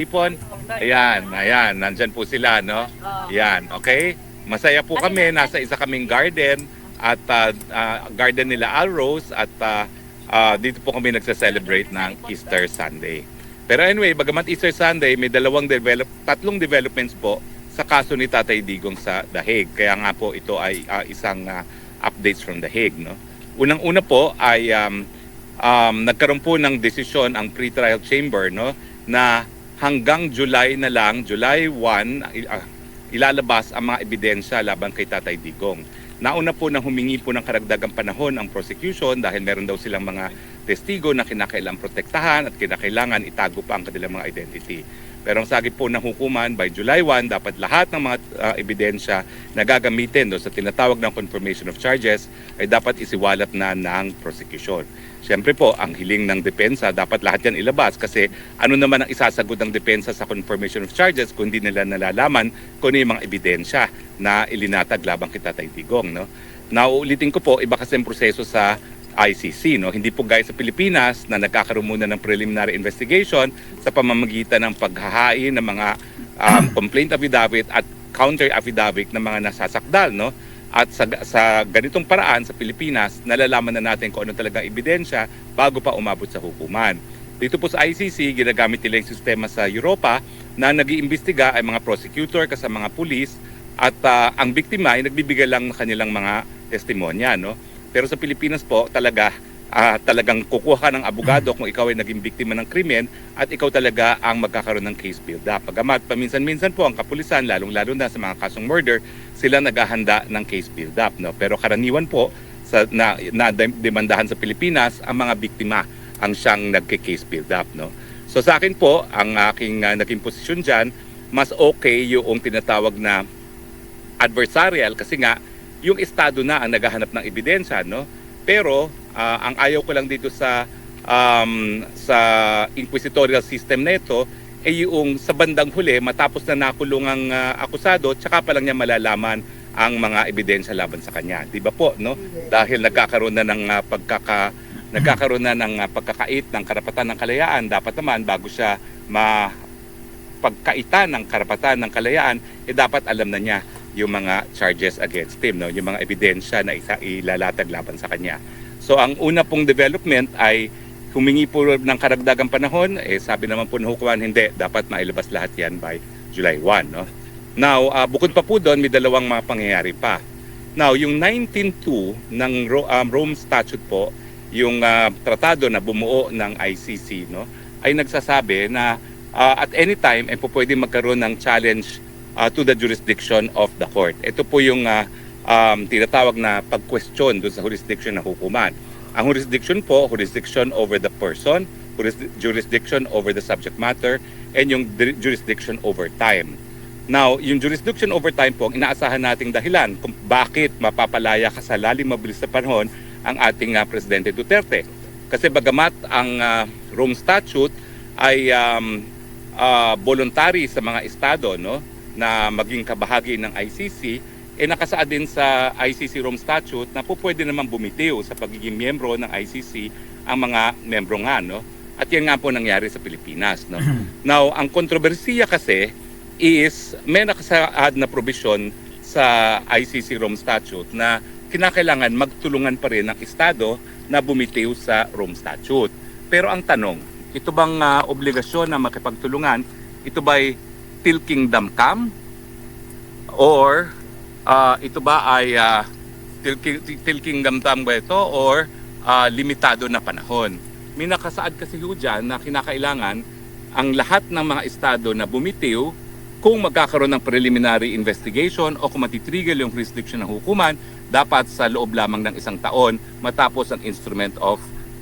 Ipon, ayan, nandyan po sila, no? Ayan, okay? Masaya po kami, nasa isa kaming garden at garden nila Alrose at dito po kami nagsa-celebrate ng Easter Sunday. Pero anyway, bagamat Easter Sunday, may tatlong developments po sa kaso ni Tatay Digong sa The Hague. Kaya nga po ito ay isang updates from The Hague, no? Unang-una po ay nagkaroon po ng desisyon ang pre-trial chamber, no, na hanggang July na lang, July 1, ilalabas ang mga ebidensya laban kay Tatay Digong. Nauna po nang humingi po ng karagdagang panahon ang prosecution dahil meron daw silang mga testigo na kinakailangan protektahan at kinakailangan itago pa ang kanilang mga identity. Pero ang sagip po ng hukuman, by July 1, dapat lahat ng mga ebidensya na gagamitin sa tinatawag ng confirmation of charges ay dapat isiwalat na ng prosecution. Siyempre po, ang hiling ng depensa, dapat lahat yan ilabas kasi ano naman ang isasagot ng depensa sa confirmation of charges kung hindi nila nalalaman kung ano yung mga ebidensya na ilinatag labang kay Tatay Digong. No? Nauulitin ko po, iba kasi ang proseso sa ICC. No? Hindi po gaya sa Pilipinas na nagkakaroon muna ng preliminary investigation sa pamamagitan ng paghahain ng mga complaint affidavit at counter affidavit ng mga nasasakdal. No? At sa ganitong paraan sa Pilipinas, nalalaman na natin kung ano talaga ebidensya bago pa umabot sa hukuman. Dito po sa ICC, ginagamit nila yung sistema sa Europa na nag-iimbestiga ay mga prosecutor kasama mga pulis at ang biktima ay nagbibigay lang ng kanilang mga testimonya. No? Pero sa Pilipinas po, talagang kukuha ka ng abogado kung ikaw ay naging biktima ng krimen at ikaw talaga ang magkakaroon ng case build-up. Pagamat paminsan-minsan po ang kapulisan, lalong-lalo na sa mga kasong murder, sila naghahanda ng case build-up. No? Pero karaniwan po na demandahan sa Pilipinas, ang mga biktima ang siyang nagke-case build-up. No? So sa akin po, ang aking naging posisyon dyan, mas okay yung tinatawag na adversarial kasi nga yung estado na ang naghahanap ng ebidensya. No? Pero ang ayaw ko lang dito sa inquisitorial system na ito ay yung sa bandang huli matapos na nakulong ang akusado tsaka pa lang niya malalaman ang mga ebidensya laban sa kanya. Di ba po, no? Dahil nagkakaroon na ng pagkakait ng karapatan ng kalayaan, dapat naman bago siya mapagkaitan ng karapatan ng kalayaan, dapat alam na niya yung mga charges against him, no? Yung mga ebidensya na ilalatag laban sa kanya. So ang una pong development ay humingi po ng karagdagang panahon, sabi naman po ng hukuman, hindi, dapat mailabas lahat yan by July 1. No? Now, bukod pa po doon, may dalawang mga pangyayari pa. Now, yung 19.2 ng Rome Statute po, yung tratado na bumuo ng ICC, no, ay nagsasabi na at any time ay po pwede magkaroon ng challenge to the jurisdiction of the court. Ito po yung tinatawag na pag-question doon sa jurisdiction ng hukuman. Ang jurisdiction po, jurisdiction over the person, jurisdiction over the subject matter, and yung jurisdiction over time. Now, yung jurisdiction over time po, ang inaasahan nating dahilan kung bakit mapapalaya ka sa lalim mabilis na panahon ang ating Presidente Duterte. Kasi bagamat ang Rome Statute ay voluntary sa mga estado, no, na maging kabahagi ng ICC, nakasaad din sa ICC Rome Statute na po pwede naman bumitiw sa pagiging miyembro ng ICC ang mga miyembro nga. No? At yan nga po nangyari sa Pilipinas. No? Now, ang kontrobersiya kasi is may nakasaad na provision sa ICC Rome Statute na kinakailangan magtulungan pa rin ang Estado na bumitiw sa Rome Statute. Pero ang tanong, ito bang obligasyon na makipagtulungan, ito ba'y till kingdom come? Or ito ba ay till kingdom come ba ito or limitado na panahon? May nakasaad kasi dyan na kinakailangan ang lahat ng mga estado na bumitiw kung magkakaroon ng preliminary investigation o kung matitrigger yung jurisdiction ng hukuman, dapat sa loob lamang ng 1 taon matapos ang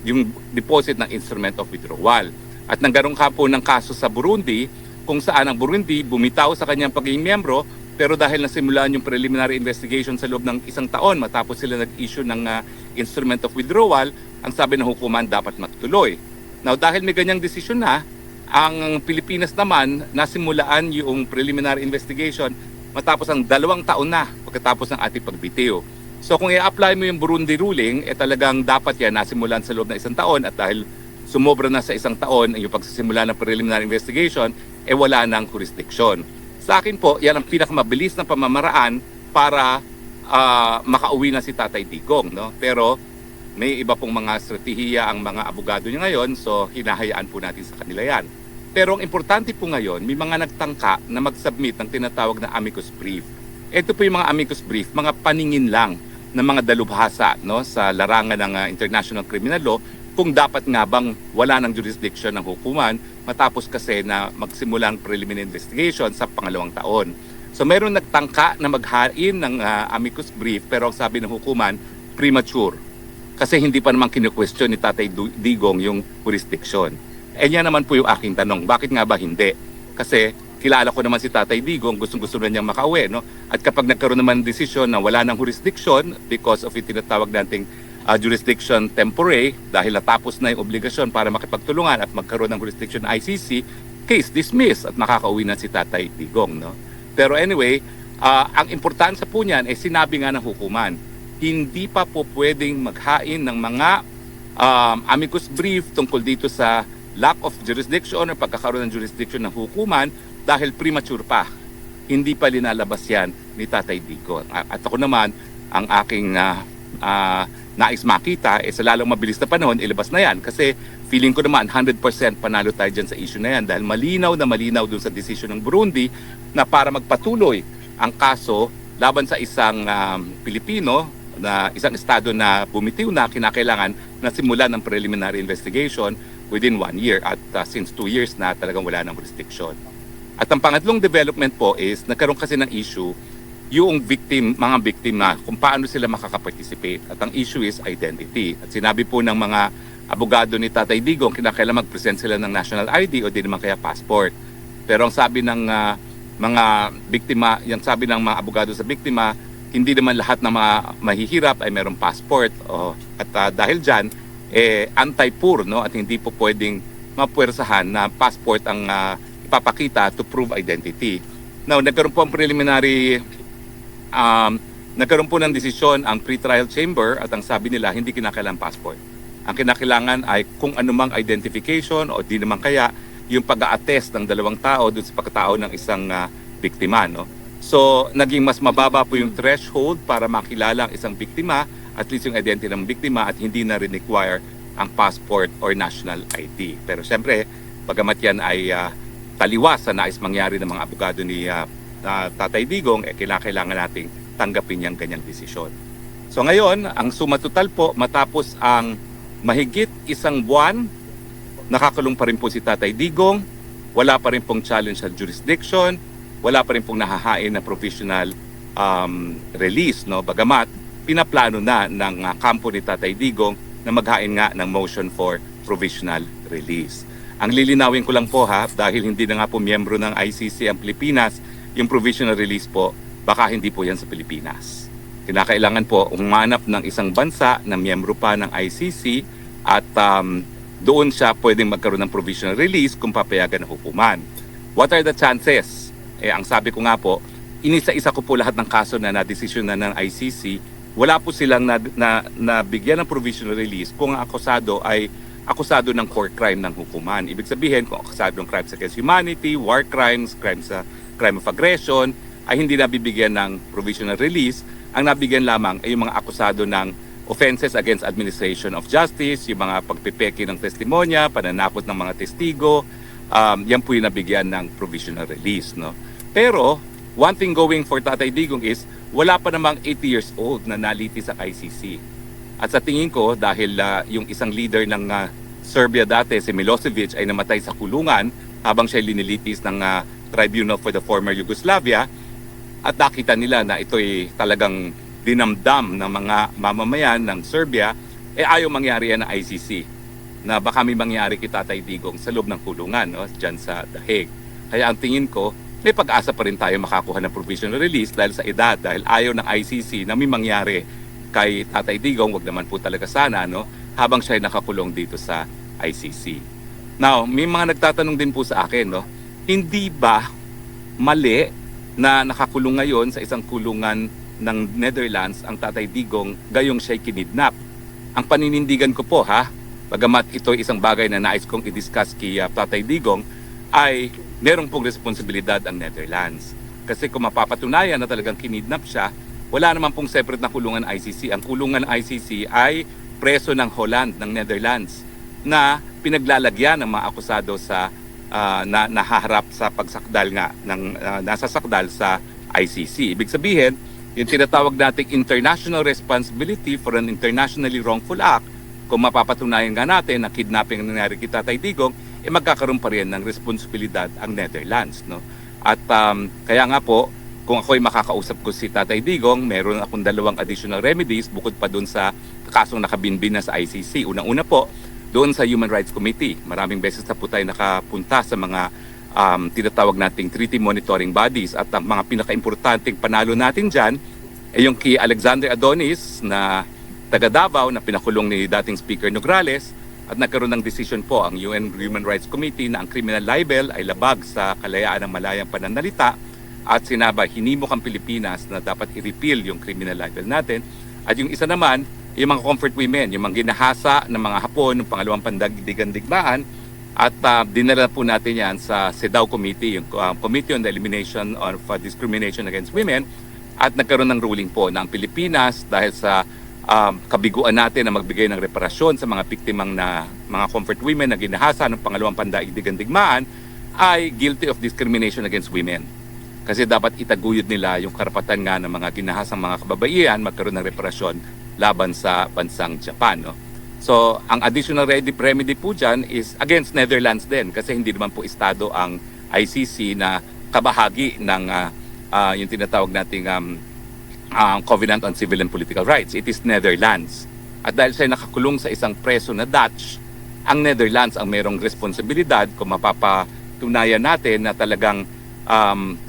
yung deposit ng instrument of withdrawal. At nanggaroon ka po ng kaso sa Burundi kung saan ang Burundi bumitaw sa kanyang pagiging miyembro. Pero dahil nasimulan yung preliminary investigation sa loob ng 1 taon matapos sila nag-issue ng instrument of withdrawal, ang sabi ng hukuman dapat matutuloy. Now dahil may ganyang desisyon na, ang Pilipinas naman nasimulaan yung preliminary investigation matapos ang 2 taon na pagkatapos ng ating pagbitiw. So kung i-apply mo yung Burundi ruling, talagang dapat yan nasimulan sa loob ng 1 taon at dahil sumobra na sa 1 taon ang yung pagsisimula ng preliminary investigation, wala ng jurisdiction. Sa akin po, yan ang pinakamabilis na pamamaraan para makauwi na si Tatay Digong, no? Pero may iba pong mga estratehiya ang mga abogado niya ngayon, so hinahayaan po natin sa kanila yan. Pero ang importante po ngayon, may mga nagtangka na mag-submit ng tinatawag na amicus brief. Ito po yung mga amicus brief, mga paningin lang ng mga dalubhasa, no, sa larangan ng international criminal law, kung dapat nga bang wala ng jurisdiction ng hukuman matapos kasi na magsimula ang preliminary investigation sa pangalawang taon. So mayroon nagtangka na maghain ng amicus brief, pero ang sabi ng hukuman, premature. Kasi hindi pa naman kinu-question ni Tatay Digong yung jurisdiction. Yan naman po yung aking tanong, bakit nga ba hindi? Kasi kilala ko naman si Tatay Digong, gustong-gusto na niyang makauwi, no? At kapag nagkaroon naman ng desisyon na wala ng jurisdiction because of yung tinatawag nating jurisdiction temporary, dahil natapos na yung obligasyon para makipagtulungan at magkaroon ng jurisdiction ICC, case dismissed at makakauwi na si Tatay Digong, no? Pero anyway, ang importansya po niyan ay sinabi nga ng hukuman, hindi pa po pwedeng maghain ng mga amicus brief tungkol dito sa lack of jurisdiction o pagkakaroon ng jurisdiction ng hukuman dahil premature pa. Hindi pa linalabas yan ni Tatay Digong. At ako naman, ang aking nais makita, sa lalong mabilis na panahon, ilabas na yan. Kasi feeling ko naman, 100% panalo tayo dyan sa issue na yan dahil malinaw na malinaw dun sa decision ng Burundi na para magpatuloy ang kaso laban sa isang Pilipino, na isang estado na bumitiw na kinakailangan na simulan ng preliminary investigation within 1 year at since 2 years na talagang wala ng jurisdiction. At ang pangatlong development po is nagkaroon kasi ng issue yung mga biktima kung paano sila makakaparticipate. At ang issue is identity. At sinabi po ng mga abogado ni Tatay Digong kinakailangan mag-present sila ng national ID o di naman kaya passport. Pero ang sabi ng mga biktima, yung sabi ng mga abogado sa biktima, hindi naman lahat ng mga mahihirap ay mayroong passport. At dahil dyan, anti-poor, no? At hindi po pwedeng mapuwersahan na passport ang ipapakita to prove identity. Now, nagkaroon po ang preliminary, nagkaroon po ng desisyon ang pre-trial chamber at ang sabi nila, hindi kinakailangan passport. Ang kinakailangan ay kung anumang identification o di naman kaya yung pag-a-attest ng dalawang tao doon sa pagkatao ng isang biktima, no? So, naging mas mababa po yung threshold para makilala ang isang biktima, at least yung identity ng biktima, at hindi na rin-require ang passport or national ID. Pero siyempre, bagamat yan ay taliwas sa nais mangyari ng mga abogado ni Tatay Digong, kailangan nating tanggapin yung ganyang desisyon. So ngayon, ang suma total po, matapos ang mahigit 1 buwan, nakakulong pa rin po si Tatay Digong, wala pa rin pong challenge sa jurisdiction, wala pa rin pong nahahain na provisional release, no? Bagamat pinaplano na ng kampo ni Tatay Digong na maghain nga ng motion for provisional release. Ang lilinawin ko lang po dahil hindi na nga po miyembro ng ICC ang Pilipinas, yung provisional release po, baka hindi po yan sa Pilipinas. Kinakailangan po umanap ng isang bansa na miyembro pa ng ICC at doon siya pwedeng magkaroon ng provisional release kung papayagan ng hukuman. What are the chances? Ang sabi ko nga po, inisa-isa ko po lahat ng kaso na na-desisyon na ng ICC. Wala po silang nabigyan ng provisional release kung ang akusado ay akusado ng core crime ng hukuman. Ibig sabihin, kung akusado ng crimes against humanity, war crimes, crime of aggression, ay hindi nabibigyan ng provisional release. Ang nabigyan lamang ay yung mga akusado ng offenses against administration of justice, yung mga pagpipeki ng testimonya, pananakot ng mga testigo, yan po yung nabigyan ng provisional release, no? Pero, one thing going for Tatay Digong is, wala pa namang 80 years old na nalitis sa ICC. At sa tingin ko, dahil yung isang leader ng Serbia dati, si Milosevic, ay namatay sa kulungan habang siya linilitis ng Tribunal for the Former Yugoslavia, at nakita nila na ito'y talagang dinamdam ng mga mamamayan ng Serbia, ayaw mangyari yan ng ICC, na baka may mangyari kay Tatay Digong sa loob ng kulungan, no, dyan sa The Hague. Kaya ang tingin ko, may pag-asa pa rin tayo makakuha ng provisional release dahil sa edad, dahil ayaw ng ICC na may mangyari kay Tatay Digong, wag naman po talaga sana, no, habang siya ay nakakulong dito sa ICC. Now, may mga nagtatanong din po sa akin, no, hindi ba mali na nakakulong ngayon sa isang kulungan ng Netherlands ang Tatay Digong gayong siya'y kinidnap? Ang paninindigan ko po, bagamat ito ay isang bagay na nais kong i-discuss kay Tatay Digong, ay merong pong responsibilidad ang Netherlands. Kasi kung mapapatunayan na talagang kinidnap siya, wala naman pong separate na kulungan ICC. Ang kulungan ICC ay preso ng Holland, ng Netherlands, na pinaglalagyan ng mga akusado sa na nahaharap sa pagsakdal nga ng nasasakdal sa ICC. Ibig sabihin, yung tinatawag nating international responsibility for an internationally wrongful act, kung mapapatunayan nga natin na kidnapping ang nangyari kay Tatay Digong, magkakaroon pa rin ng responsibilidad ang Netherlands, no? At kaya nga po, kung ako'y makakausap ko si Tatay Digong, meron akong 2 additional remedies bukod pa doon sa kasong nakabinbin na sa ICC. Unang-una po, doon sa Human Rights Committee. Maraming beses na po tayo nakapunta sa mga tinatawag nating treaty monitoring bodies, at ang mga pinaka-importanting panalo natin dyan ay yung kay Alexander Adonis na taga Davao na pinakulong ni dating Speaker Nograles, at nagkaroon ng decision po ang UN Human Rights Committee na ang criminal libel ay labag sa kalayaan ng malayang pananalita, at sinabay hinimok ang Pilipinas na dapat i-repeal yung criminal libel natin. At yung isa naman, yung mga comfort women, yung mga ginahasa ng mga Hapon ng pangalawang pandaigdigan-digmaan, at dinala po natin yan sa CEDAW Committee, yung Committee on the Elimination of Discrimination Against Women, at nagkaroon ng ruling po na ang Pilipinas, dahil sa kabiguan natin na magbigay ng reparasyon sa mga biktimang na mga comfort women na ginahasa ng pangalawang pandaigdigan-digmaan, ay guilty of discrimination against women. Kasi dapat itaguyod nila yung karapatan nga ng mga ginahasang mga kababaihan magkaroon ng reparasyon laban sa bansang Japan, no? So, ang additional remedy po dyan is against Netherlands din, kasi hindi naman po estado ang ICC na kabahagi ng yung tinatawag nating Covenant on Civil and Political Rights. It is Netherlands. At dahil siya nakakulong sa isang preso na Dutch, ang Netherlands ang merong responsibilidad kung mapapatunayan natin na talagang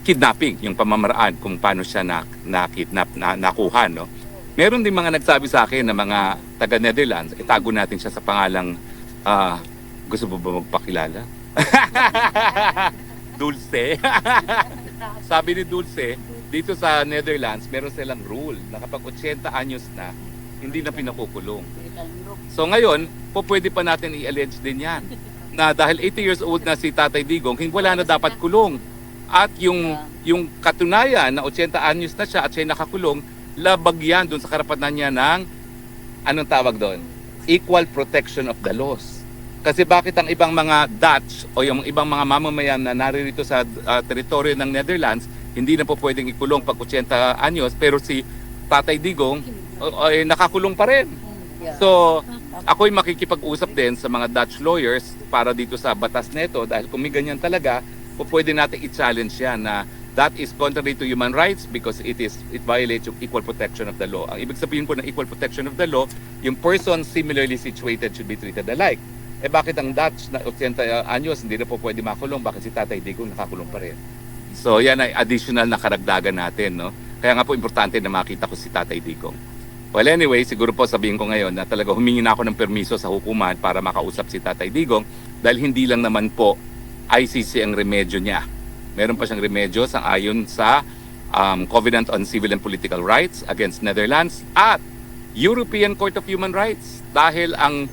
kidnapping yung pamamaraan kung paano siya na-kidnap, nakuha, no? Meron din mga nagsabi sa akin na mga taga-Netherlands, itago natin siya sa pangalang, gusto mo ba magpakilala? Dulce. Sabi ni Dulce, dito sa Netherlands, meron silang rule na kapag 80 anyos na, hindi na pinakukulong. So ngayon, pwede pa natin i-allege din yan, na dahil 80 years old na si Tatay Digong, wala na dapat kulong. At yung katunayan na 80 anyos na siya at siya nakakulong, labag yan doon sa karapatan niya ng, anong tawag doon? Equal protection of the laws. Kasi bakit ang ibang mga Dutch o yung ibang mga mamamayan na naririto sa teritoryo ng Netherlands, hindi na po pwedeng ikulong pag 80 anyos, pero si Tatay Digong ay nakakulong pa rin. So, ako'y makikipag-usap din sa mga Dutch lawyers para dito sa batas neto, dahil kung may ganyan talaga, pwede natin i-challenge yan na that is contrary to human rights because it violates yung equal protection of the law. Ang ibig sabihin po ng equal protection of the law, yung person similarly situated should be treated alike. Bakit ang Dutch na 80 anyos hindi na po pwede makulong? Bakit si Tatay Digong nakakulong pa rin? So yan ay additional na karagdagan natin, no? Kaya nga po importante na makita ko si Tatay Digong. Well anyway, siguro po sabihin ko ngayon na talaga humingi na ako ng permiso sa hukuman para makausap si Tatay Digong, dahil hindi lang naman po ICC ang remedyo niya. Meron pa siyang remedyo sa ayon sa Covenant on Civil and Political Rights against Netherlands at European Court of Human Rights, dahil ang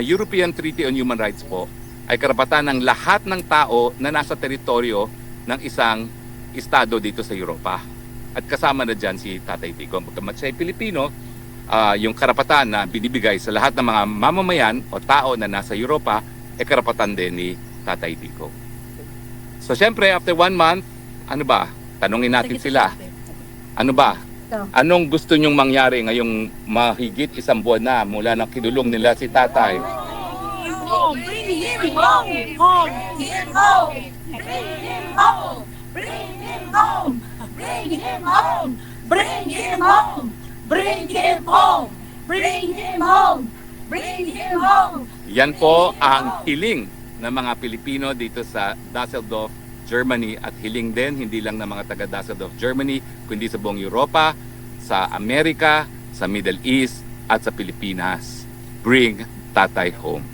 European Treaty on Human Rights po ay karapatan ng lahat ng tao na nasa teritoryo ng isang estado dito sa Europa. At kasama na dyan si Tatay Digong. Pagkamat siya ay Pilipino, yung karapatan na binibigay sa lahat ng mga mamamayan o tao na nasa Europa ay karapatan din ni Tatay Digong. So syempre, after 1 month, ano ba? Tanungin natin sila. Ano ba? Anong gusto nyong mangyari ngayong mahigit 1 buwan na mula nang kinulong nila si Tatay? Bring him home! Home! Him home! Bring him home! Bring him home! Bring him home! Bring him home! Bring him home! Bring him home! Bring him home! Yan po ang hiling ng mga Pilipino dito sa Düsseldorf, Germany, at hiling din hindi lang ng mga taga Düsseldorf, Germany, kundi sa buong Europa, sa Amerika, sa Middle East, at sa Pilipinas. Bring Tatay home.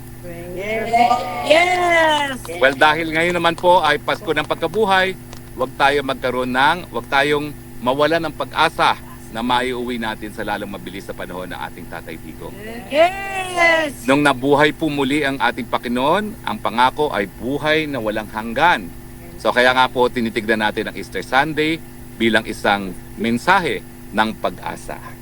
Yes! Well, dahil ngayon naman po ay Pasko ng Pagkabuhay, huwag tayong mawalan ng pag-asa na maiuwi natin sa lalong mabilis na panahon ng ating Tatay Digong. Yes! Nung nabuhay po muli ang ating Panginoon, ang pangako ay buhay na walang hanggan. So kaya nga po tinitignan natin ang Easter Sunday bilang isang mensahe ng pag-asa.